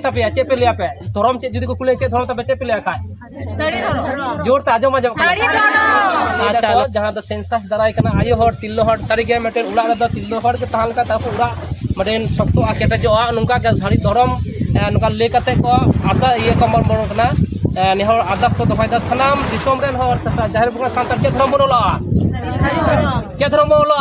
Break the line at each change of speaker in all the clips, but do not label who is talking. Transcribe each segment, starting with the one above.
तपे चे पे लिया पे धर्म चे जुदी को कुले चे धर्म तपे चे पे लिया खाय
साड़ी धर्म
जोर ता आजो मजा
साड़ी धर्म
अच्छा जहां द सेंसस दराय कना आयो हर तिल्लो हर सारी गे मेटेन उड़ा दा तिल्लो हर के ताहल का ताको उड़ा मडेन शक्तो आकेटा जो नुका के साड़ी धर्म नुका ले कते को आदा ये कमर बनो कना नेहर आदास को दफाय दा सनाम दिसोम रेन हर जाहिर बुका सांतार चे धर्म बोला चे धर्म बोला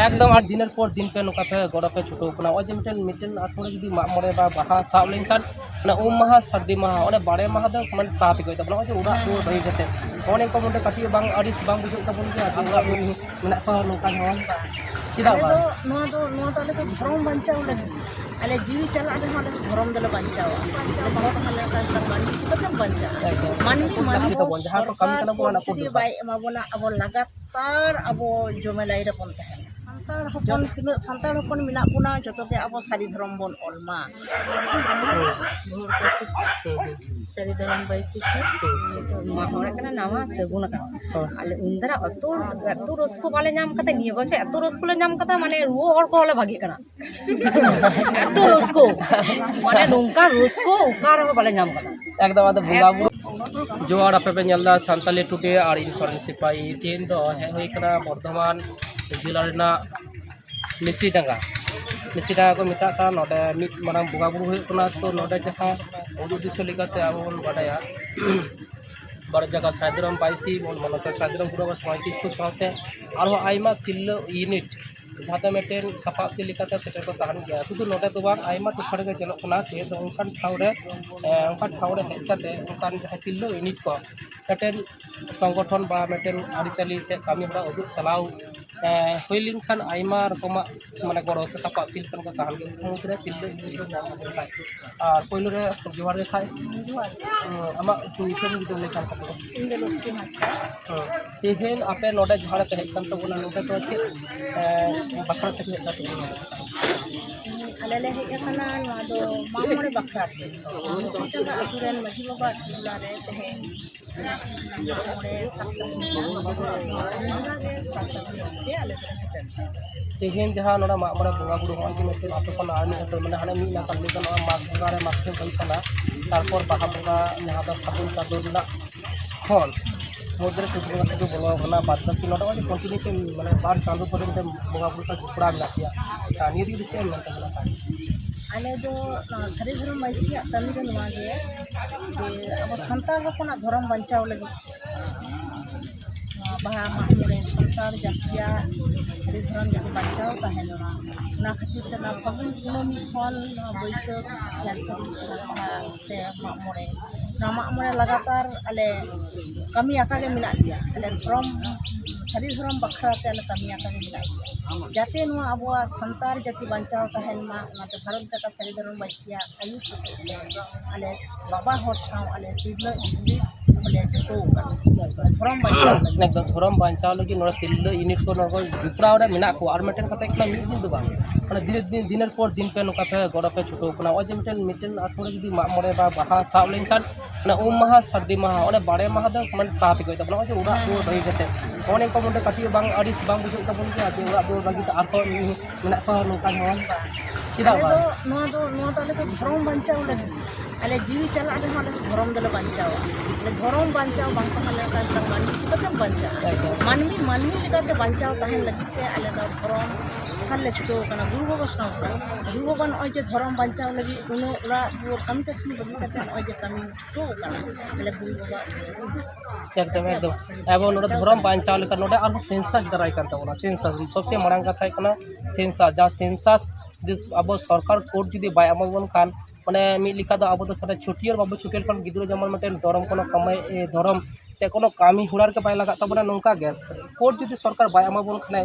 एकदम आठ दिनेर पर दिन पे नुका पे गड़ा पे छुटो कना ओ जे मिटेन आथोड़े जुदी मा मरे बा बाहा साब लेनखान ना उम माहा सर्दी माहा ओने बारे माहा द मन तात गई तबना ओ जे उड़ा दो भई गते ओने को मुंडे कटी बांग अडिस बांग बुजु तबन के आदि उड़ा मेना को नुका हन चिदा बा
आले तो धर्म बचाव लगी आले जीवी चला दे हाले धर्म दले बचाव हाले का मानवी चिकन बचाव मानवी
तो जहां को कम कना बोना को
दी बाय एमाबोना अब लगातार अब जमेलाई रे पन तहन santar hopon minak puna joto ke abo sari धर्म bon olma
साड़ी धर्म बाइसी छे माहौर कना नामा सगुन का आले उंदरा अतो रसको वाले नाम कते निय बचे अतो रसको ले नाम कते माने रुओ हर को ले भागी कना अतो रसको माने नोंका रसको उकार हो वाले नाम कना
एकदम आद बुंगा बुरु जो और आपे पे नलदा सांताली टुडे और इंश्योरेंस सिपाही तीन दो है होई कना बर्धमान जिला रेना मिस्त्री डांगा को मिता का नोडे मिट मारांग बुंगा बुरु होई कना तो नोडे जहां उदु दिसो लिगाते आबो बन बाडाया बर जगह साइदरम पाइसी मन मनते साइदरम पुरो 35 को साथे आरो आइमा तिल्लो यूनिट जहां मेटेन सफा के लिकाते सेटे को ताहन गया शुधु नोडे तो बांग आइमा टुफाड़ के चलो कना से तो उनकान ठावरे हेकाते उनकान जहां तिल्लो यूनिट को मेटेन संगठन बा मेटेन आरिचाली से कामी हरा उदु चलाव होइलिन खान आइमा रकमा माने गरो से सफा फिल कन को ताहन के मुद्रे तिल्लो यूनिट को नाम खाय और पहिलो रे जोहार रे खाय आमा तुइसन गिदो ले खान को
इंदे लोकती हासता
तेहेन आपे नोडे जोहार पे हेकन तो बोला नोडे तो के बखरा तक हेकन तो
आले ले हे kana no do mamore bakra te sita ga aturen maji baba la re te more sasa te ale te
तेहेन जहां नोडा मामरा बुंगा बुरु होय कि मेटे आतो कोन आर्मी हतो माने हाने मी ना कल कन मा बुंगा रे माथे कल कना तारपर बाहा बुंगा जहां द फागुन का दोना खन मुद्रे के बुंगा के बोलो होना बात की नोडा वाली कंटिन्यू माने बार चालू करे में बुंगा बुरु का जुपड़ा मिला किया तानी दी से मन तक
आले दो सारी धर्म माइसी तमी दो नवा गे अब संतार हपना धर्म बचाव लगी बाहा मामरे संतार जातिया सारी धर्म जाति बचाव तहेनोना ना खातिर तना फागुन कुनमी खन बैसाख जानकारी से मामरे ना मामरे लगातार आले कमी आका के मिला दिया आले धर्म सारी धर्म बखरा ते आले कमी आका के मिला दिया जाते नुआ अबवा संतार जाति बचाव तहेन मा नाते भारत जका सारी धर्म बाइसिया आयु आले बाबा हर साव आले तिबला इली आले तो
धर्म बचाव लगी नोड़ा तिल्लो यूनिट को नोको जुपड़ाव रे मिना को और मेटेन कते एकला मिट दिन दो बा माने दिन दिनेर पर दिन पे नोका पे गड़ा पे छुटो कना ओ जे मिटेन आथोड़े जुदी मा मरे बा बाहा साब लेनखान ना उम माहा सर्दी माहा ओने बारे माहा द मन तात गई तबना ओ जे उड़ा दो भई गते ओने को मुंडे कटी बांग अडिस बांग बुजु तबन के आदि उड़ा दो बागी त आथो मिना को नोका हन चिदा बा
नो तो आले तो धर्म बचाव लगी आले जीवी चला दे हाले धर्म दले बचाव आले धर्म बचाव बांग हाले का मानवी चिकन बचाव मानवी लेकाते बचाव तहन लगी ते आले दा धर्म हाले छुटो कना गुरु बाबा साव गुरु बाबा न जे धर्म बचाव लगी उनो उड़ा जो कम कसी बगी कते न जे कमी छुटो कना आले गुरु बाबा
एकदम एबो नोडे धर्म बचाव लेका नोडे आरो सेंसस दराय kan tabona सेंसस सबसे मारंग कथा कना सेंसस जा सेंसस अब सरकार कोर्ट जुदी बाय अमबन खान माने मी लिखा दो अब तो सारे छुटियर बाबू छुटियर खान गिद्रो जमन मटेन धर्म कोनो कमाई धर्म से कोनो कामी हुड़ार के बाय लगा तबना नोंका गैस कोर्ट जुदी सरकार बाय अमबन खाने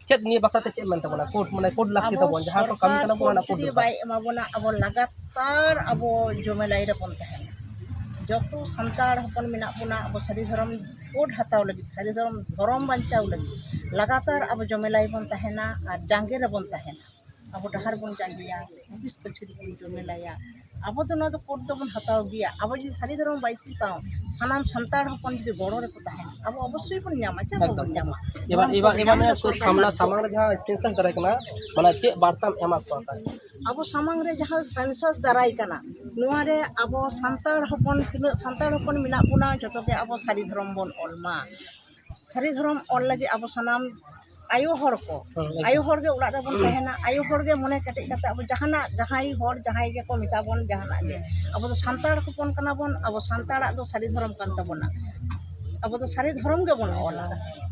चेत निये बखराते चेत मन तबना कोर्ट माने कोर्ट लागती तबन जहां को कामी kana बोना कोर्ट
बाय अमबना अब लगातार अब जमेलाई रे पन तहन जतो संतार हपन मिना पुना अब सारी धर्म कोड हताव लगी सारी धर्म बचाव लगी लगातार अब जमेलाई बन तहना और जांगे रे बन तहना अब डहार बन जांगिया 20 पछरी बन जमेलाया अब तो ना तो कोड तो बन हताव गया अब जी सारी धर्म बाइसी साव सनाम संतार हपन जी गड़ो रे को तहना अब अवश्य बन न्यामा चा बन न्यामा
एबा ने सामना सामना जहां सेंसन करे कना माने चे वार्ता एमा पाता
ᱟᱵᱚ ᱥᱟᱢᱟᱝ ᱨᱮ ᱡᱟᱦᱟᱸ ᱥᱮᱱᱥᱟᱥ ᱫᱟᱨᱟᱭ ᱠᱟᱱᱟ ᱱᱚᱣᱟ ᱨᱮ ᱟᱵᱚ ᱥᱟᱱᱛᱟᱲ ᱦᱚᱯᱚᱱ ᱛᱤᱱᱟᱹᱜ ᱥᱟᱱᱛᱟᱲ ᱦᱚᱯᱚन ᱢᱮᱱᱟᱜ ᱵᱚᱱᱟ ᱡᱚᱛᱚ ᱜᱮ ᱟᱵᱚ ᱥᱟᱹᱨᱤ ᱫᱷᱚᱨᱚᱢ ᱵᱚᱱ ᱚᱞ ᱢᱟ ᱥᱟᱹᱨᱤ ᱫᱷᱚᱨᱚᱢ ᱚᱞ ᱞᱟᱹᱜᱤᱫ ᱟᱵᱚ ᱥᱟᱱᱟᱢ ayo hor ko ayo hor ge urak rebon tahena ayo hor ge mone ketek kata abo jahana jahai hor jahai ge ko mita bon jahana ge abo do santar hopon kana bon abo santarak do sari dhorom kan tabona abo do sari dhorom ge bon ola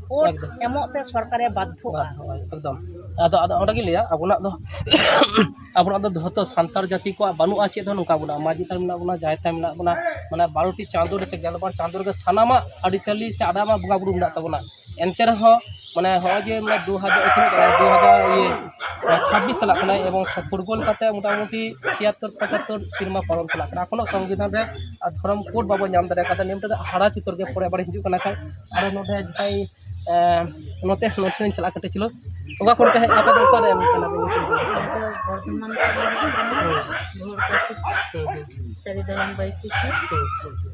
और एमोक ते सरकारे बाध्य
एकदम आदो आदो Voda गिलिया अबुना दो अबुना दो धोतो सांतार जाति को बानुआ चे दो नुका बुना माजी तार मिना बुना जायता मिना बुना माने 12टी चांदो रे से 11 चांदो रे सानामा आदि चली से आदामा बुगा बुरु मिना तबना एनते रहो माने हो जे माने 2000 ये 26 साल कना एवं फुटबॉल काते मोटामुटी 76 75 सिनेमा पालन चला कना कोनो संविधान रे धर्म कोड बाबो नाम दारे काते नेमते हारा चितर के परे बारे हिजु कना खाय आरो नोटे जाय नोते नोसेन चला कते चिलो ओगा कोन पे आपे दो करे कना बे
बर्धमान भोर कासे सरी धर्म बाइसी थी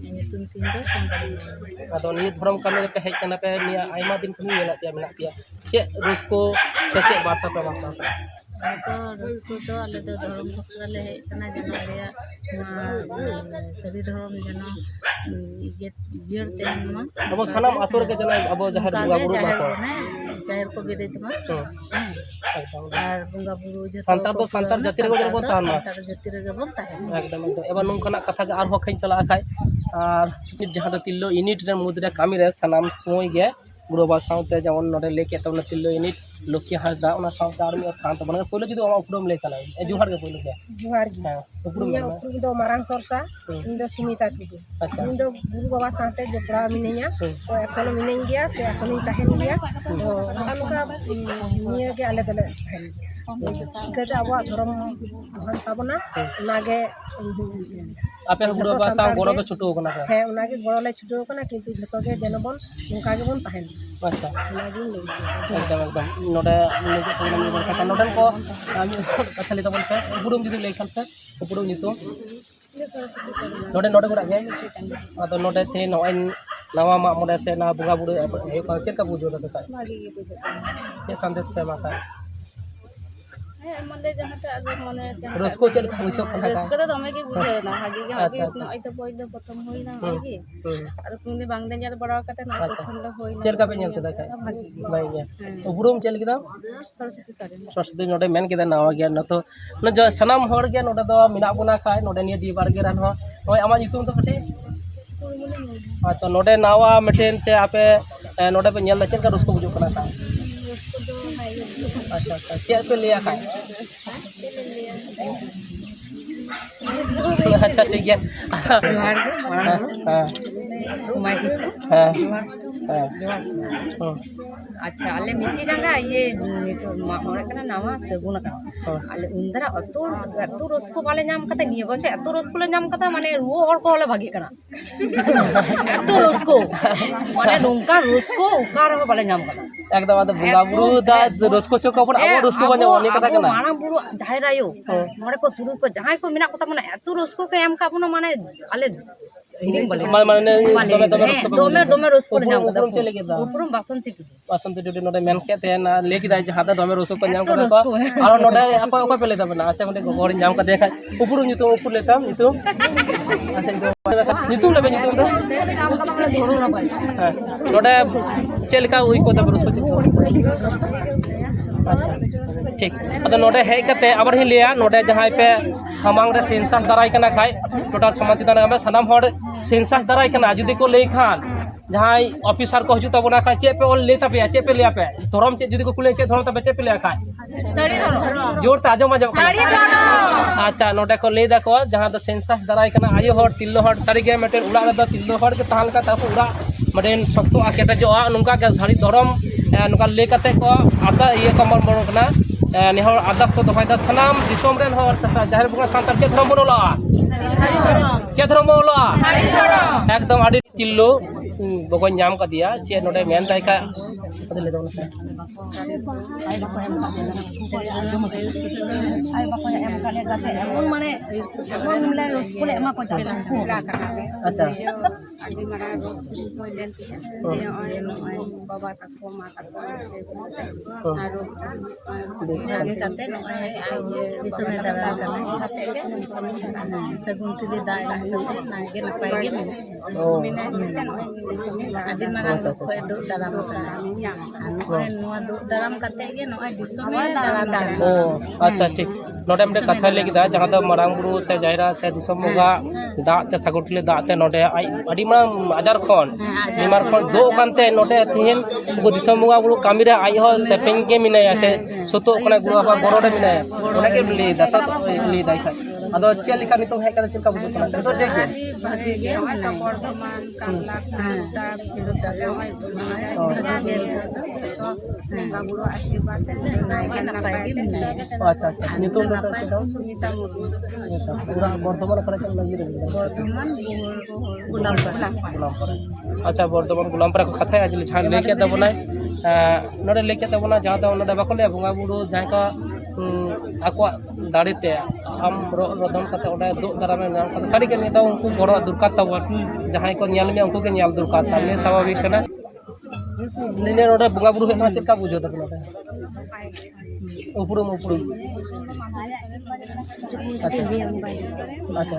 ini tuntin do sampai
आदो नि धर्म कामे पे हेज कना पे निया आइमा दिन खनि मेला पे मेना पे चे रुसको चे बाता पे बाता
तो रसको तो आले तो धर्म बकराले हेज कना जना रे सरी धर्म जना ये जियर तेनमा
अब सनाम आतोर के जना अब जहर बुगा बुरु मा को
जाहिर को बेदे तमा আর বুঙ্গা বুড়ো যে
संतार तो संतार जाति रे गो बोन तान
संतार जाति रे गो बोन ताहे
एकदम एकदम एबा नोंकना कथा के आर हो खैन चला खाय आर जहां द तिल्लो यूनिट रे मुद्रे कामी रे सनाम सोय गे गुरुबा साउते जेमन नोडे लेके तबना तिल्लो यूनिट लोकी हासदा ओना साउते आर मी थान तबना पहिले जुदी ओमा उपरम ले कला ए जुहार के पहिले के
जुहार गी
उपरम
उपरम दो मारांग सरसा इन दो सुमिता की
अच्छा
इन दो गुरु बाबा साथे जपड़ा मिनेया तो एकोनो मिनेन गया से एकोनो ताहेन गया तो अनुका निये के आले दले चिकते आबो धर्म धन ताबना नागे
आपे गुरुबा सा गोरो पे छुटो कना
है उनागे गोरो ले छुटो कना किंतु जतो के जनबन उनका के बन ताहेन
अच्छा
उनागे ले
एकदम एकदम नोडे निजे तो निजे कथा नोडन को आमी कथा ले तबन पे उपरुम जुदी ले खान पे उपरुम नितो नोडे नोडे गुरा गे आदो नोडे थे नोइन नवा मा मोडे से ना बुगा बुडु हे का चेक का बुझो दता
मागी के बुझो
चे संदेश पे माता
है मले जहां ते आगे मने
रसको चल का बुझो कना
रसको तो दमे के बुझो ना हागी के हागी आई तो पहिले प्रथम होइना हागी आरो कुनी बांगदे जल बड़ा कते ना प्रथम ल होइना
चल का पे नेल केदा का नहीं या उपरुम चल केदा
सरस्वती सारे
सरस्वती नोडे मेन केदा नावा गया न तो न जो सनाम होड़ गया नोडे दो मिना बुना खाय नोडे निया दीबार गे रन हो ओय आमा युतुम तो कटे तो नोडे नावा मेटेन से आपे नोडे पे नेल चल का रसको बुझो कना का अच्छा अच्छा चे पे लिया खाय अच्छा ठीक है
जोहार के मारांग
हां
सुमाय किसको
हां
जोहार अच्छा आले मिची डांगा ये तो मारे कना नावा सगुन का आले उंदरा अतो रसको वाले नाम कते निये गो अतो रसको ले नाम कता माने रुओ हर को ले भागी कना अतो रसको माने नोंका रसको उकार हो वाले नाम कता
एकदम आदो बुंगा बुरु दा रसको चोक अपन अब रसको बने ओनी कथा कना
माना बुरु जाहिर आयो मोरे को तुरु को जहां को मिना को माने अतो रसको के एम का अपन माने आले हिरिंग बोले
माने
दोमे रसको नाम कता
उपरुम चले गेदा
उपरुम बासंती
टुडे नोडे मेन केते ना लेकी दाई जहां दा दोमे रसको नाम कना तो आरो नोडे apa apa pele tabana acha mate gogor नाम का देखा उपरुम नितो उपु लेताम नितो अच्छा नितो लेबे नितो दा
नाम का माने धोरो ना भाई
नोडे चेलका उई को ता रसको अच्छा ठीक अद नोडे हे कते आबार ही लिया नोडे जहां पे सामांग रे सेंसस दाराय कना खाय टोटल समाज चितान में सनाम हर सेंसस दाराय कना जुदी को लेई खान जहां ऑफिसर को हजू तबना खाय चे पे ओल लेता पे चे पे लिया पे धरम चे जुदी को कुले चे धरम तबे चे पे लिया खाय
साड़ी धरो
जोर ताजो मजो
साड़ी धरो
अच्छा नोडे को ले दको जहां द सेंसस दाराय कना आयो हर तिल्लो हर सारी गे मेटेन उड़ा द तिल्लो हर के ताहल का ता उड़ा मडेन सख्तो आकेटा जो नुका के धरी धरम नुका ले कते को आदा ये कमर मरो कना निहर आदास को दफाय द सनाम दिसोम रेन हर जाहिर बुगा सांतार चे धरम बोला चे धरम बोला एकदम आडी तिल्लो बगन नाम का दिया चे नोडे मेन दाय का ले दो
ay bako em kade ay bako em kade kate emon mane emon mane roskule ema ko jala
अच्छा
adi mara roskule ko den dia oi baba takko ma takko aru jage kate no ai disome dara kate ge sagun tuli dai kate na ge napai ge mine adi mara ko edu dalam anu adu dalam kate ge no ai disome dalam
oh अच्छा ठीक नोडे हमने कथा ले किदा जहां the Marang बुरु से जायरा से दिसम मोगा दा ते सागुटले दा ते नोडे आई अडी मा आजार खन बीमार खन दो कानते नोडे थिन उगो दिसम मोगा बुरु कामी रे आई हो से पेंगे मिनाया से सोतो कना गुरु बा गरोडे मिनाया ओना के ली दाता ली दाई खा अदो चेली का नितो है का चिलका बुझु कना तो देखे
भागे गे ओय का बर्धमान कामला ता बिरुद्ध ओय बाबुरो आशीर्वाद नाय के नापाय गे
अच्छा अच्छा नितो तो
सुनीता मुर्मू
पूरा बर्धमान करे चल लगी रे
बर्धमान गुलामपाड़ा
अच्छा बर्धमान गुलामपाड़ा को कथा आज छान लेके तबनाय नोडे लेके तबना जहां द नोडे बाको ले बंगा बुरु जहां का आको दाड़ीते हम रोदन कते ओडे दो दारामे नाम कते सारी के नेता उनको गड़ो दुरकार तबन जहां को न्याल में उनको के न्याल दुरकार ताने स्वाभाविक कना निने नोडे बंगा बुरु हेना चेका बुझो तबना उपरुम उपरुम अच्छा अच्छा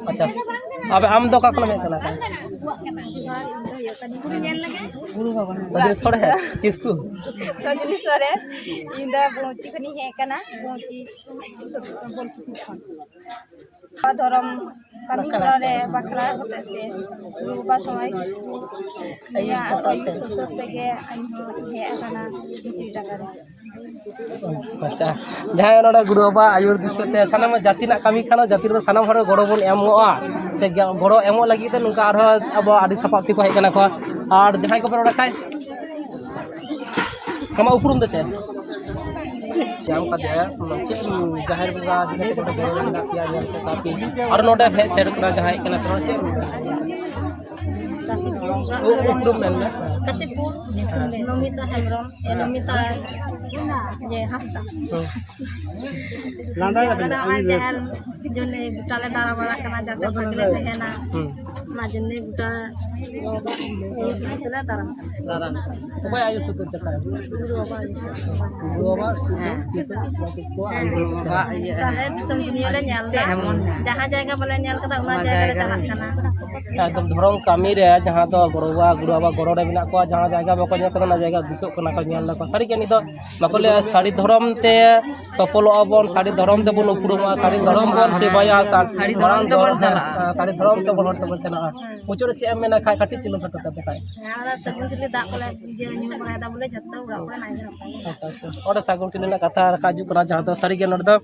अच्छा अब आम दो का में कना
गुरु बाबा
सजन सोरे है किसको
सजनी सोरे इंदा पहुंची कनी है कना पहुंची बोल धरम kami lore bakra hote ruba samay kisku ayu sotote ge anju he akana bichi dakare
अच्छा जहां नोडा गुरु बाबा आयुर दिसते सानाम जाति ना कमी खाना जाति रो सानाम हर गड़ो बन एमोआ से गड़ो एमो लगी ते नुका आरो अब आदि सपाप्ति को हेकना को और जहां को पर खाय कमा उपरुम देते जाम का दे चे जाहिर बगा दिने को ना किया यार के काफी और नोडा है सेट करा जहां हेकना तो चे उपरुम में
kasipur nomita hemrom nomita je hasta
लांदा
ada ay jahal jone gutale dara bara kana jase bhagle tehena majne guta gutale dara
दादा तो भाई आयु सुत तक गुरु बाबा किसको आयु बाबा
tale disam dunia le nyal jaha jayga bole nyal kata una jayga le chalak kana
एकदम धर्म कामी रे जहां तो गुरुवा गड़ो रे मिना को जहां जायगा बको ᱧᱮᱞ कना जायगा दिसो कना को ᱧᱮल ᱞᱟᱠᱚ सारी के नितो बकोले सारी धर्म ते तपलो अबन सारी धर्म ते बन उपरुमा सारी धर्म बन सेवाया सारी धर्म ते बन चला सारी धर्म ते बन ते चला मुचुर चे मेना खाय काटी चिलो फटो ते खाय
ala sagun chili dak kole je nyu bara da bole jatto ura kore nai
अच्छा अच्छा और सागुन टिना कथा काजू करा जहां तो सारी के नड दो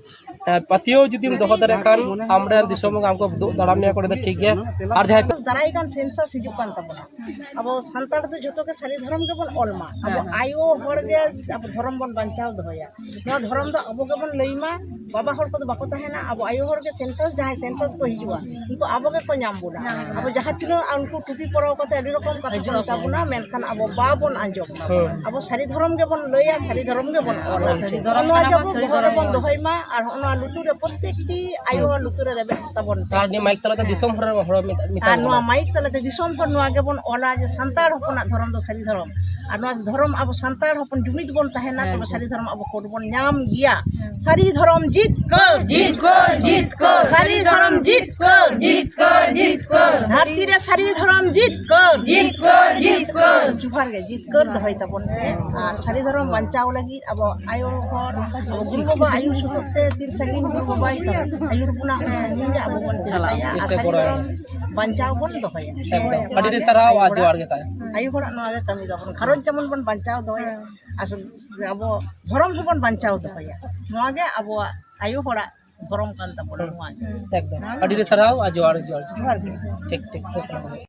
पतियो जुदिम दोह दरे खान हमरे दिसोम हमको दो दड़ाम ने करे ठीक है और जहां
दाराई कान सेंसस हिजुक कान तबना अब संताड़ तो जतो के सारी धर्म के बन ओलमा अब आयो हर गे अब धर्म बन बंचाव दोया नो धर्म दो अब के बन लइमा बाबा हर को बाको तहेना अब आयो हर के सेंसस जहां सेंसस को हिजुआ उनको अब के को नाम बुना अब जहां तिनो उनको टुपी पराव कते अडी रकम कथा तबना मेनखान अब बाबन आंजम अब सारी धर्म के बन लइया सारी धर्म के बन ओला सारी धर्म के बन दोहैमा और ओना लुतुरे प्रत्येकटी आयो लुतुरे रेबे तबन
तार नि माइक तला दिसोम हर मिता
ᱱᱚᱣᱟ ᱢᱟᱭᱤᱠ ᱛᱟᱞᱟᱛᱮ ᱫᱤᱥᱚᱢ ᱦᱚᱲ ᱱᱚᱣᱟ ᱜᱮᱵᱚᱱ ᱚᱞᱟ ᱡᱮ ᱥᱟᱱᱛᱟᱲ ᱦᱚᱯᱚᱱᱟᱜ ᱫᱷᱚᱨᱚᱢ ᱫᱚ ᱥᱟᱹᱨᱤ ᱫᱷᱚᱨᱚᱢ ᱟᱨ ᱱᱚᱣᱟ ᱫᱷᱚᱨᱚᱢ ᱟᱵᱚ ᱥᱟᱱᱛᱟᱲ ᱦᱚᱯᱚᱱ ᱡᱩᱢᱤᱫ ᱵᱚᱱ ᱛᱟᱦᱮᱱᱟ ᱛᱚᱵᱮ ᱥᱟᱹᱨᱤ ᱫᱷᱚᱨᱚᱢ ᱟᱵᱚ ᱠᱳᱰ ᱵᱚᱱ ᱧᱟᱢ ᱜᱮᱭᱟ ᱥᱟᱹᱨᱤ ᱫᱷᱚᱨᱚᱢ ᱡᱤᱛ ᱠᱚᱨ ᱥᱟᱹᱨᱤ ᱫᱷᱚᱨᱚᱢ ᱡᱤᱛ ᱠᱚᱨ ᱫᱷᱟᱹᱨᱛᱤ ᱨᱮ ᱥᱟᱹᱨᱤ ᱫᱷᱚᱨᱚᱢ ᱡᱤᱛ ᱠᱚᱨ ᱡᱚᱦᱟᱨ ᱜᱮ ᱡᱤᱛ ᱠᱚᱨ ᱫᱚᱦᱚᱭ ᱛᱟᱵᱚᱱ ᱟᱨ ᱥᱟᱹᱨᱤ ᱫᱷᱚᱨᱚᱢ ᱵᱟᱧᱪᱟᱣ ᱞᱟᱹᱜᱤᱫ ᱟᱵᱚ ᱟᱭᱳ ᱦᱚᱲ ᱜᱩᱨᱩ ᱵᱟᱵᱟ ᱟᱭᱩ ᱥᱩᱛᱩᱜ ᱛᱮ ᱛᱤᱱ ᱥᱟᱺᱜᱤᱧ ᱜᱩᱨᱩ ᱵᱟᱵᱟᱭ ᱟᱭᱩᱨ ᱵᱚᱱᱟ ᱥᱟᱺᱜᱤᱧ ᱟᱵᱚ ᱵᱚᱱ ᱪᱟᱞᱟᱜᱼᱟ ᱟᱨ ᱥᱟᱹᱨᱤ धᱚᱨᱚᱢ ᱵᱟᱧᱪᱟᱣ ᱵᱚᱱ ᱫᱚᱦᱚᱭᱟ
अडी सराव आज जोड़ के काय
आयु हर नवा गे कमी दाबन घरन जेमन बन बंचाव दोया अब धर्म को बन बंचाव दोया नवा गे अब आयु हर धर्म कान तबन नवा
एकदम अडी सराव आज जोड़ ठीक ठीक